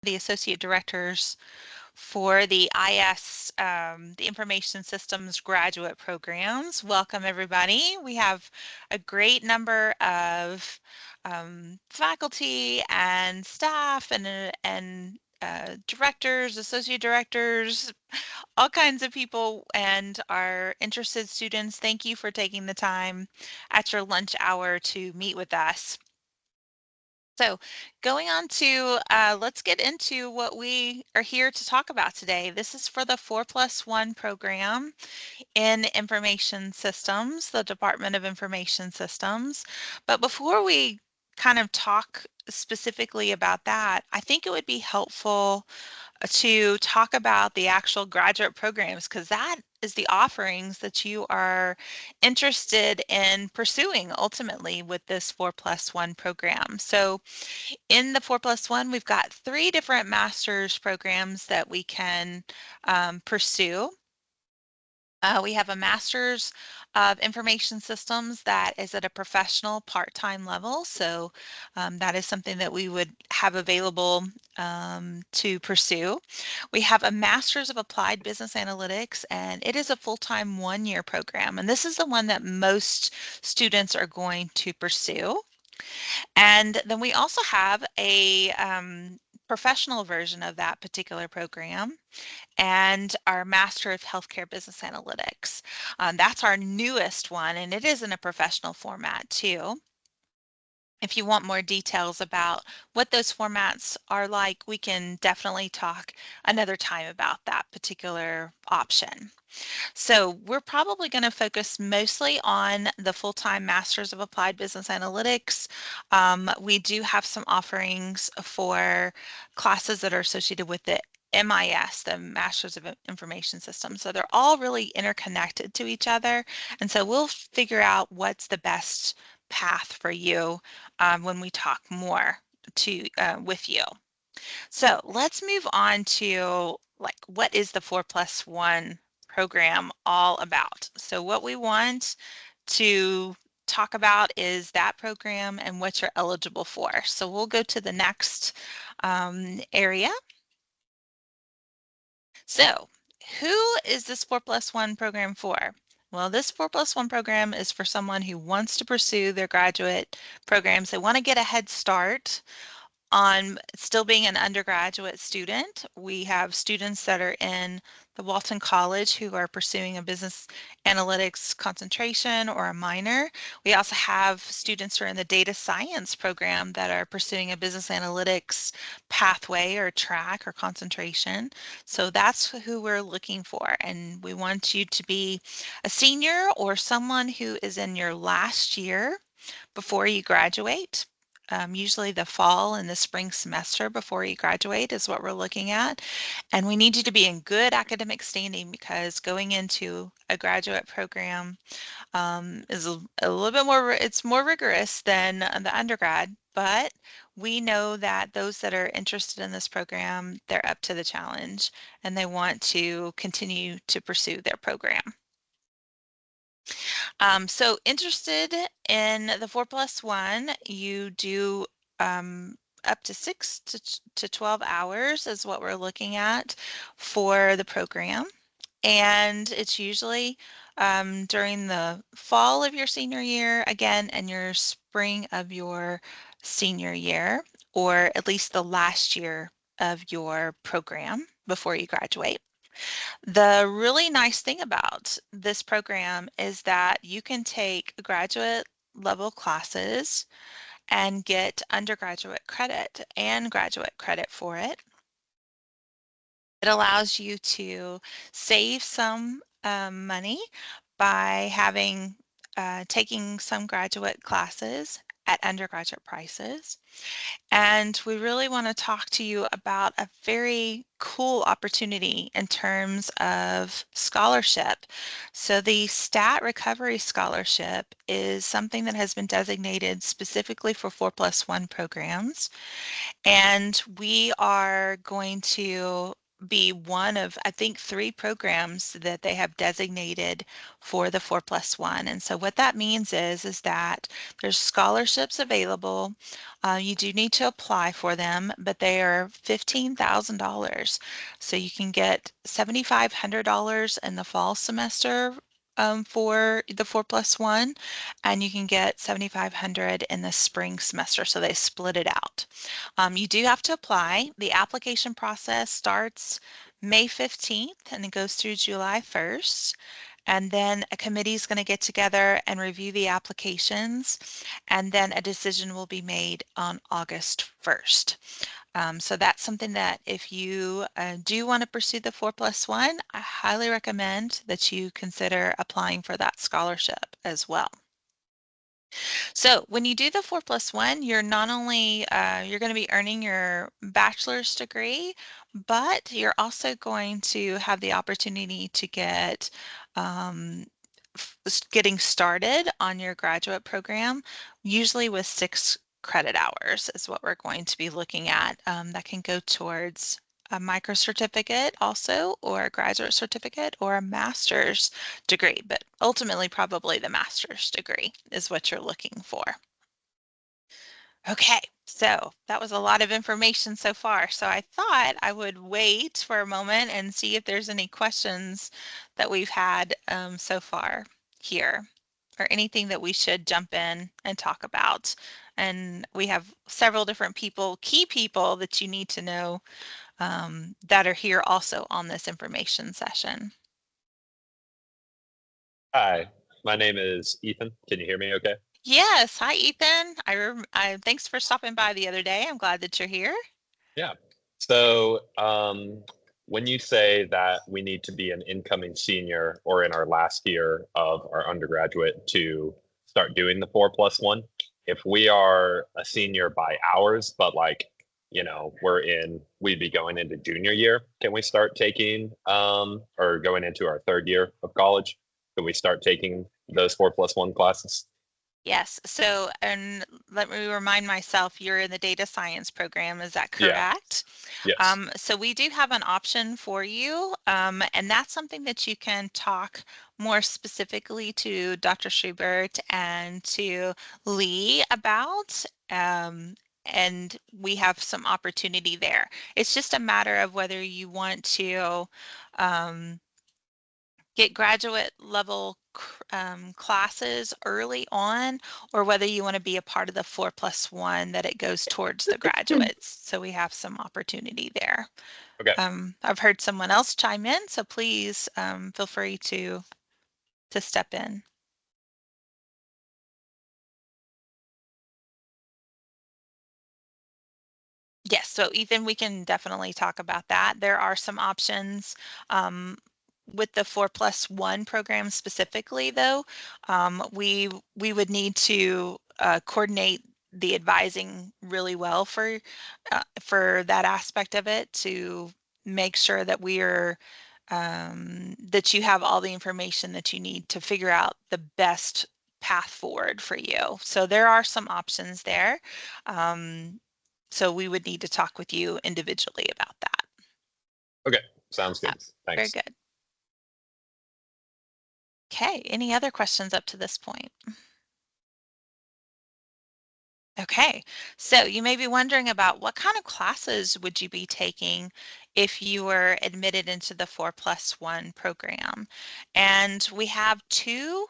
the associate directors for the IS, the Information Systems graduate programs. Welcome, everybody. We have a great number of faculty and staff and directors, associate directors, all kinds of people, and our interested students. Thank you for taking the time at your lunch hour to meet with us. So going on to, let's get into what we are here to talk about today. This is for the 4+1 program in Information Systems, the Department of Information Systems. But before we kind of talk specifically about that, I think it would be helpful to talk about the actual graduate programs, because that is the offerings that you are interested in pursuing ultimately with this 4+1 program. So in the 4+1, we've got 3 different master's programs that we can pursue. We have a Master's of Information Systems that is at a professional part-time level. So that is something that we would have available to pursue. We have a Master's of Applied Business Analytics, and it is a full-time 1-year program. And this is the one that most students are going to pursue. And then we also have a professional version of that particular program and our Master of Healthcare Business Analytics. That's our newest one, and it is in a professional format too. If you want more details about what those formats are like, we can definitely talk another time about that particular option. So we're probably going to focus mostly on the full-time Masters of Applied Business Analytics. We do have some offerings for classes that are associated with the MIS, the Masters of Information Systems. So they're all really interconnected to each other. And so we'll figure out what's the best path for you when we talk more with you. So let's move on to what is the 4+1 program all about? So what we want to talk about is that program and what you're eligible for. So we'll go to the next area. So who is this 4+1 program for? Well, this 4+1 program is for someone who wants to pursue their graduate programs. They want to get a head start on still being an undergraduate student. We have students that are in the Walton College who are pursuing a business analytics concentration or a minor. We also have students who are in the data science program that are pursuing a business analytics pathway or track or concentration. So that's who we're looking for. And we want you to be a senior or someone who is in your last year before you graduate. Usually the fall and the spring semester before you graduate is what we're looking at. And we need you to be in good academic standing, because going into a graduate program is a little bit more, it's more rigorous than the undergrad, but we know that those that are interested in this program, they're up to the challenge and they want to continue to pursue their program. So interested in the 4+1, you do up to 6 to 12 hours is what we're looking at for the program. And it's usually during the fall of your senior year, again, and your spring of your senior year, or at least the last year of your program before you graduate. The really nice thing about this program is that you can take graduate level classes and get undergraduate credit and graduate credit for it. It allows you to save some money by taking some graduate classes at undergraduate prices. And we really want to talk to you about a very cool opportunity in terms of scholarship. So the Stat Recovery Scholarship is something that has been designated specifically for 4+1 programs. And we are going to be one of, I think, 3 programs that they have designated for the 4+1. And so what that means is that there's scholarships available. You do need to apply for them, but they are $15,000. So you can get $7,500 in the fall semester for the 4+1, and you can get 7,500 in the spring semester. So they split it out. You do have to apply. The application process starts May 15th and it goes through July 1st. And then a committee is going to get together and review the applications, and then a decision will be made on August 1st. So that's something that if you do want to pursue the 4+1, I highly recommend that you consider applying for that scholarship as well. So when you do the 4+1, you're not only you're going to be earning your bachelor's degree, but you're also going to have the opportunity to get um, getting started on your graduate program, usually with 6 credit hours is what we're going to be looking at. That can go towards a micro certificate also, or a graduate certificate, or a master's degree, but ultimately probably the master's degree is what you're looking for. Okay, so that was a lot of information so far. So I thought I would wait for a moment and see if there's any questions that we've had so far here, or anything that we should jump in and talk about. And we have several different people, key people that you need to know that are here also on this information session. Hi, my name is Ethan. Can you hear me okay? Yes, hi Ethan. Thanks for stopping by the other day. I'm glad that you're here. Yeah. So, when you say that we need to be an incoming senior or in our last year of our undergraduate to start doing the 4+1, if we are a senior by hours, but like, we'd be going into junior year, can we start taking, or going into our third year of college? Can we start taking those 4+1 classes? Yes. So, and let me remind myself, you're in the data science program, is that Yeah. correct? Yes. So we do have an option for you, and that's something that you can talk more specifically to Dr. Schubert and to Lee about. And we have some opportunity there. It's just a matter of whether you want to um, get graduate level classes early on, or whether you want to be a part of the 4+1 that it goes towards the graduates. So we have some opportunity there. Okay. I've heard someone else chime in, so please feel free to step in. Yes, so Ethan, we can definitely talk about that. There are some options with the 4+1 program specifically, though. We would need to coordinate the advising really well for that aspect of it to make sure that we are that you have all the information that you need to figure out the best path forward for you. So there are some options there. Um, so we would need to talk with you individually about that. Okay. Sounds Yeah, good. very Thanks. good. Okay, any other questions up to this point? Okay, so you may be wondering about what kind of classes would you be taking if you were admitted into the 4+1 program? And we have 2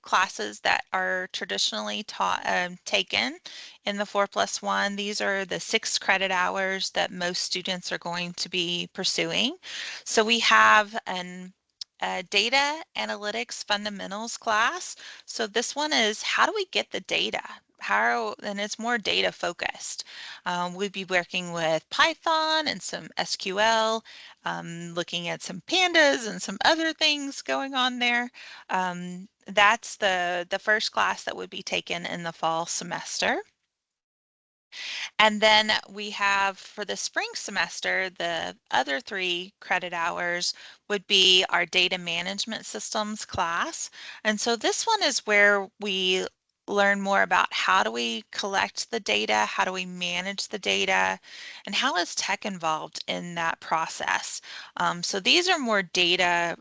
classes that are traditionally taught taken in the 4+1. These are the 6 credit hours that most students are going to be pursuing. So we have a data analytics fundamentals class. So this one is, how do we get the data? And it's more data focused. We'd be working with Python and some SQL, looking at some pandas and some other things going on there. That's the first class that would be taken in the fall semester. And then we have for the spring semester, the other 3 credit hours would be our data management systems class. And so this one is where we learn more about how do we collect the data, how do we manage the data, and how is tech involved in that process. So these are more data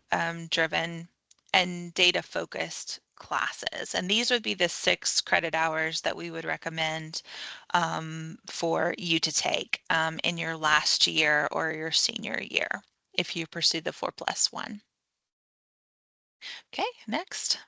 driven and data focused classes, and these would be the 6 credit hours that we would recommend for you to take in your last year or your senior year if you pursue the 4+1. Okay, next.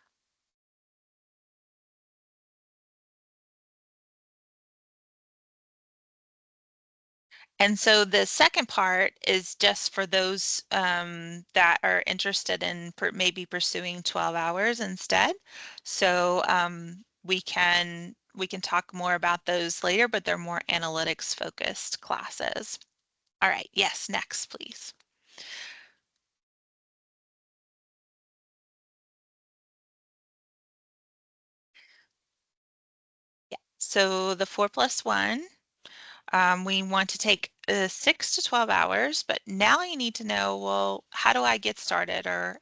And so the second part is just for those that are interested in maybe pursuing 12 hours instead. So we can talk more about those later, but they're more analytics focused classes. All right, yes, next, please. Yeah, so the 4+1. We want to take 6 to 12 hours, but now you need to know, well, how do I get started? Or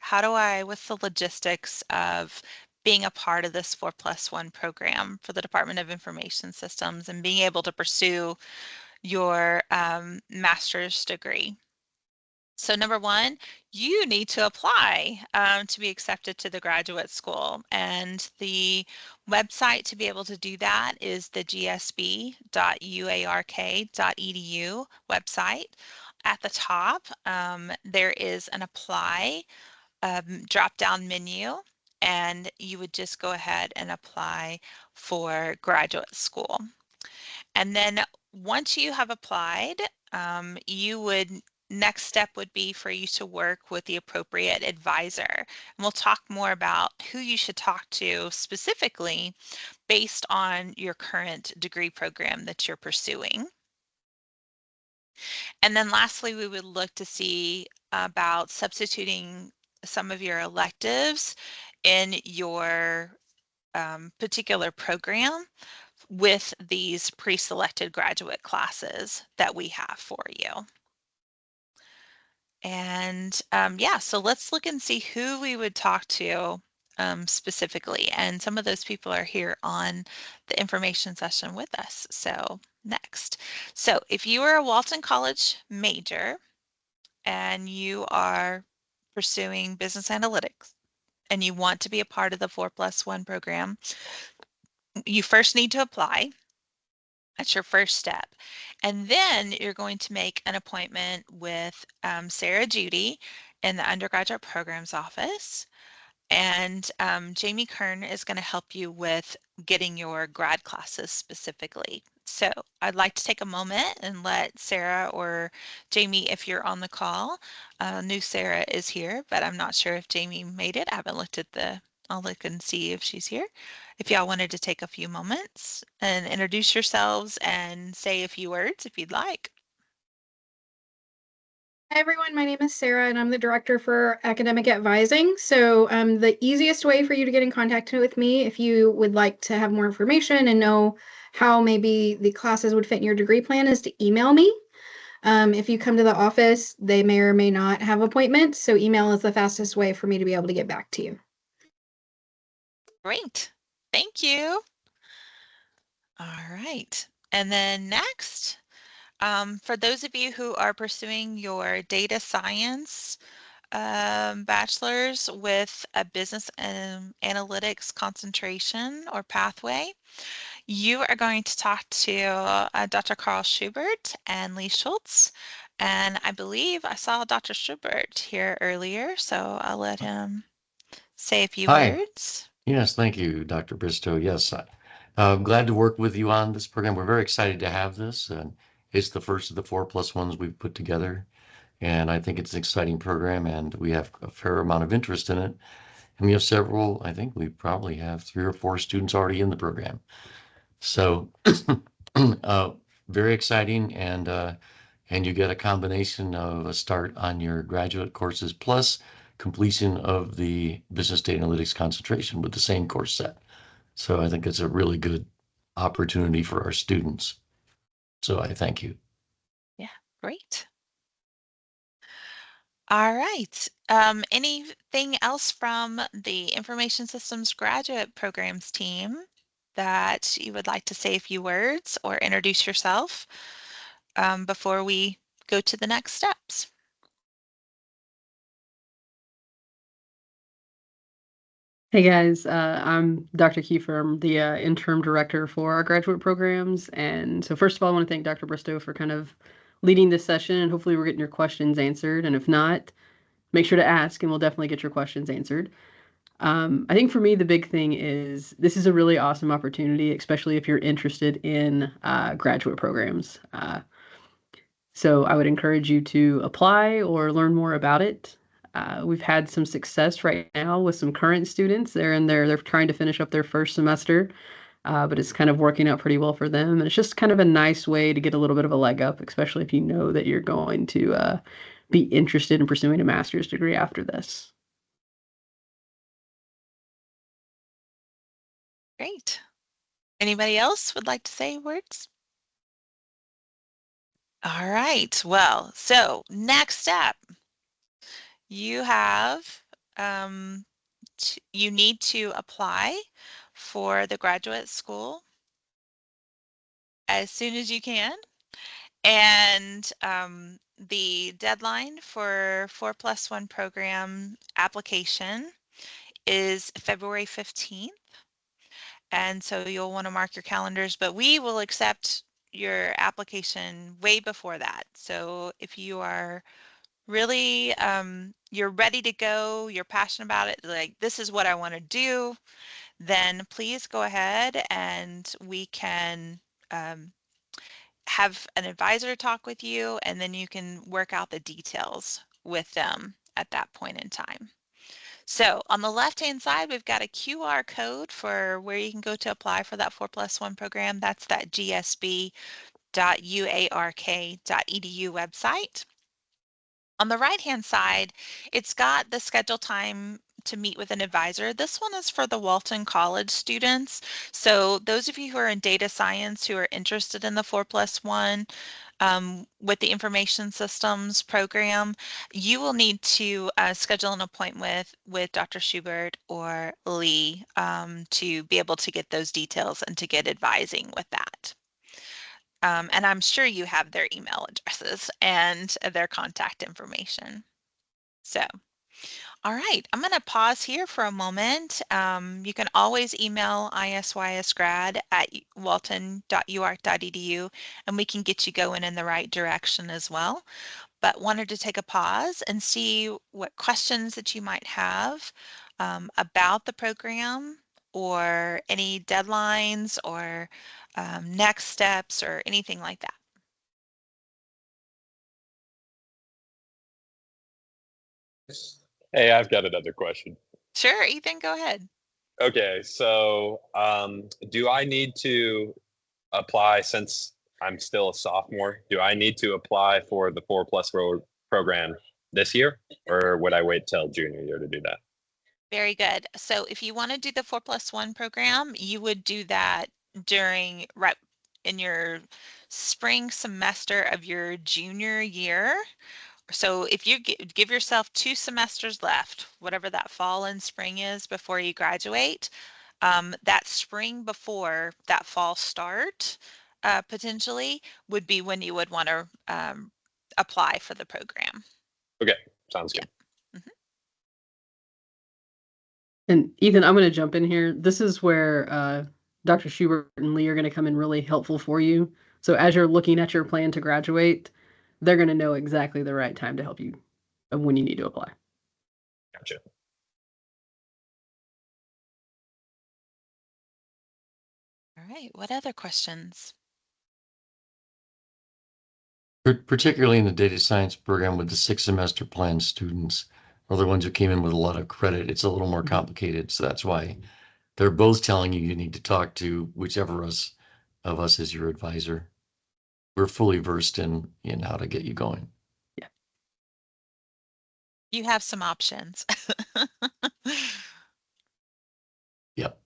what's the logistics of being a part of this 4+1 program for the Department of Information Systems and being able to pursue your master's degree? So number one, you need to apply to be accepted to the graduate school. And the website to be able to do that is the gsb.uark.edu website. At the top, there is an apply drop-down menu, and you would just go ahead and apply for graduate school. And then once you have applied, next step would be for you to work with the appropriate advisor. And we'll talk more about who you should talk to specifically based on your current degree program that you're pursuing. And then lastly, we would look to see about substituting some of your electives in your particular program with these pre-selected graduate classes that we have for you. And yeah, so let's look and see who we would talk to specifically. And some of those people are here on the information session with us. So next. So if you are a Walton College major and you are pursuing business analytics and you want to be a part of the 4+1 program, you first need to apply. That's your first step. And then you're going to make an appointment with Sarah Judy in the undergraduate programs office. And Jamie Kern is going to help you with getting your grad classes specifically. So I'd like to take a moment and let Sarah or Jamie, if you're on the call, new Sarah is here, but I'm not sure if Jamie made it. I haven't looked at I'll look and see if she's here. If y'all wanted to take a few moments and introduce yourselves and say a few words if you'd like. Hi everyone, my name is Sarah and I'm the director for academic advising. So the easiest way for you to get in contact with me if you would like to have more information and know how maybe the classes would fit in your degree plan is to email me. If you come to the office, they may or may not have appointments, so email is the fastest way for me to be able to get back to you. Great. Thank you. All right. And then next, for those of you who are pursuing your data science bachelor's with a business analytics concentration or pathway, you are going to talk to Dr. Carl Schubert and Lee Schultz. And I believe I saw Dr. Schubert here earlier, so I'll let him say a few Hi. words. Yes, thank you, Dr. Bristow. Yes, I'm glad to work with you on this program. We're very excited to have this, and it's the first of the 4+1s we've put together. And I think it's an exciting program, and we have a fair amount of interest in it. And we have several, I think we probably have 3 or 4 students already in the program. So uh, very exciting, and you get a combination of a start on your graduate courses plus completion of the business data analytics concentration with the same course set. So I think it's a really good opportunity for our students. So I thank you. Yeah, great. All right. Anything else from the Information Systems graduate programs team? that you would like to say a few words or introduce yourself before we go to the next steps? Hey guys, I'm Dr. Kiefer. I'm the interim director for our graduate programs. And so first of all, I want to thank Dr. Bristow for kind of leading this session, and hopefully we're getting your questions answered. And if not, make sure to ask and we'll definitely get your questions answered. I think for me, the big thing is this is a really awesome opportunity, especially if you're interested in graduate programs. So I would encourage you to apply or learn more about it. We've had some success right now with some current students. They're trying to finish up their first semester, but it's kind of working out pretty well for them. And it's just kind of a nice way to get a little bit of a leg up, especially if you know that you're going to be interested in pursuing a master's degree after this. Great. Anybody else would like to say words? All right. Well, so next step, you have you need to apply for the graduate school as soon as you can. And the deadline for 4+1 program application is February 15th. And so you'll want to mark your calendars, but we will accept your application way before that. So if you are really, you're ready to go, you're passionate about it, like this is what I want to do, then please go ahead and we can have an advisor talk with you, and then you can work out the details with them at that point in time. So on the left-hand side, we've got a QR code for where you can go to apply for that 4+1 program. That's that gsb.uark.edu website. On the right-hand side, it's got the schedule time to meet with an advisor. This one is for the Walton College students. So those of you who are in data science who are interested in the 4+1 with the information systems program, you will need to schedule an appointment with Dr. Schubert or Lee to be able to get those details and to get advising with that. And I'm sure you have their email addresses and their contact information. So, all right, I'm going to pause here for a moment. You can always email isysgrad@walton.uark.edu and we can get you going in the right direction as well. But wanted to take a pause and see what questions that you might have about the program or any deadlines or next steps or anything like that. Hey, I've got another question. Sure, Ethan, go ahead. Okay, so do I need to apply since I'm still a sophomore? Do I need to apply for the 4+1 program this year, or would I wait till junior year to do that? Very good. So if you want to do the 4+1 program, you would do that during right in your spring semester of your junior year. So if you give yourself 2 semesters left, whatever that fall and spring is before you graduate, that spring before that fall start potentially would be when you would want to apply for the program. Okay, sounds good. Yeah. Mhm. And Ethan, I'm going to jump in here. This is where Dr. Schubert and Lee are going to come in really helpful for you. So as you're looking at your plan to graduate, they're going to know exactly the right time to help you of when you need to apply. Gotcha. All right, what other questions? Particularly in the data science program with the 6-semester plan students are the ones who came in with a lot of credit. It's a little more complicated. So that's why they're both telling you need to talk to whichever of us is your advisor. We're fully versed in how to get you going. Yeah. You have some options. Yep.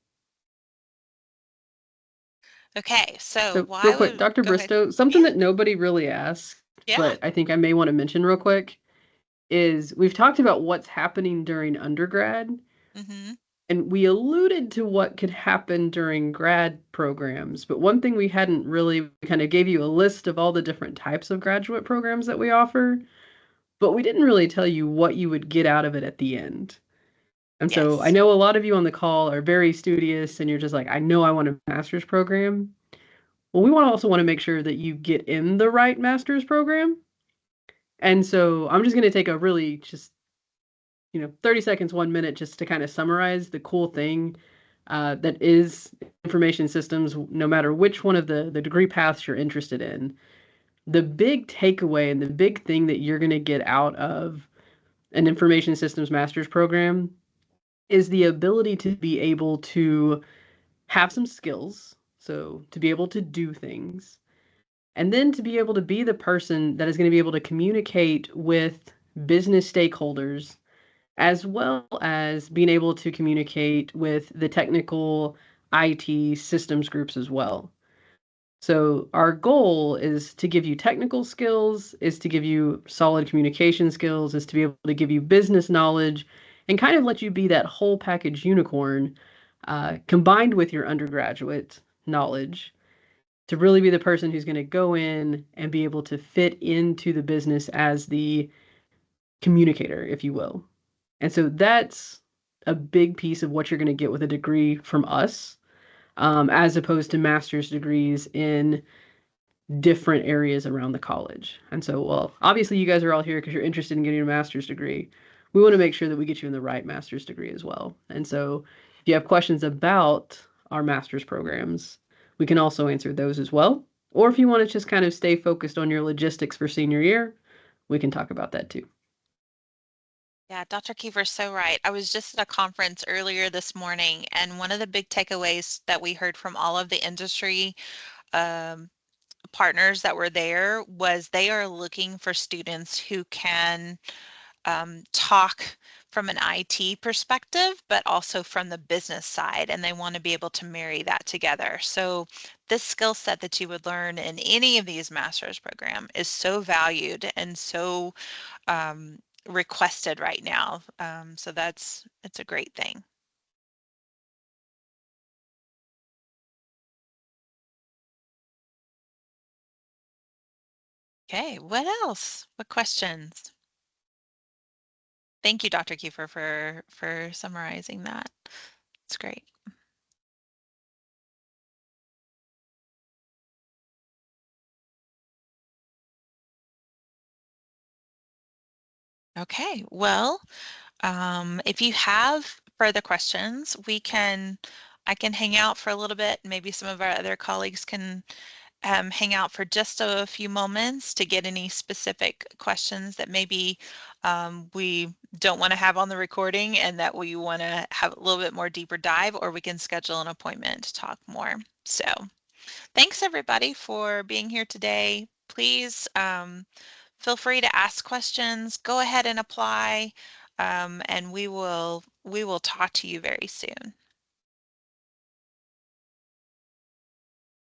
Okay, so So why real quick, would Dr. go ahead. Bristow, something Yeah. that nobody really asked, Yeah. but I think I may want to mention real quick is we've talked about what's happening during undergrad. Mm-hmm. And we alluded to what could happen during grad programs, but one thing we hadn't really, we kind of gave you a list of all the different types of graduate programs that we offer, but we didn't really tell you what you would get out of it at the end. And so I Yes. know a lot of you on the call are very studious and you're just like, I know I want a master's program. Well, we also want to make sure that you get in the right master's program. And so I'm just going to take a really just 30 seconds, 1 minute, just to kind of summarize the cool thing that is information systems, no matter which one of the degree paths you're interested in. The big takeaway and the big thing that you're going to get out of an information systems master's program is the ability to be able to have some skills. So to be able to do things, and then to be able to be the person that is going to be able to communicate with business stakeholders, as well as being able to communicate with the technical IT systems groups as well. So our goal is to give you technical skills, is to give you solid communication skills, is to be able to give you business knowledge, and kind of let you be that whole package unicorn, combined with your undergraduate knowledge, to really be the person who's going to go in and be able to fit into the business as the communicator, if you will. And so that's a big piece of what you're going to get with a degree from us, as opposed to master's degrees in different areas around the college. And so, well, obviously you guys are all here because you're interested in getting a master's degree. We want to make sure that we get you in the right master's degree as well. And so if you have questions about our master's programs, we can also answer those as well. Or if you want to just kind of stay focused on your logistics for senior year, we can talk about that too. Yeah, Dr. Kiefer's so right. I was just at a conference earlier this morning, and one of the big takeaways that we heard from all of the industry um, partners that were there was they are looking for students who can talk from an IT perspective, but also from the business side, and they want to be able to marry that together. So this skill set that you would learn in any of these master's program is so valued and so requested right now. So it's a great thing. Okay, what else? What questions? Thank you, Dr. Kiefer, for summarizing that. It's great. Okay, well, if you have further questions, I can hang out for a little bit. Maybe some of our other colleagues can hang out for just a few moments to get any specific questions that maybe we don't want to have on the recording and that we want to have a little bit more deeper dive, or we can schedule an appointment to talk more. So thanks everybody for being here today. Please feel free to ask questions. Go ahead and apply, and we will talk to you very soon.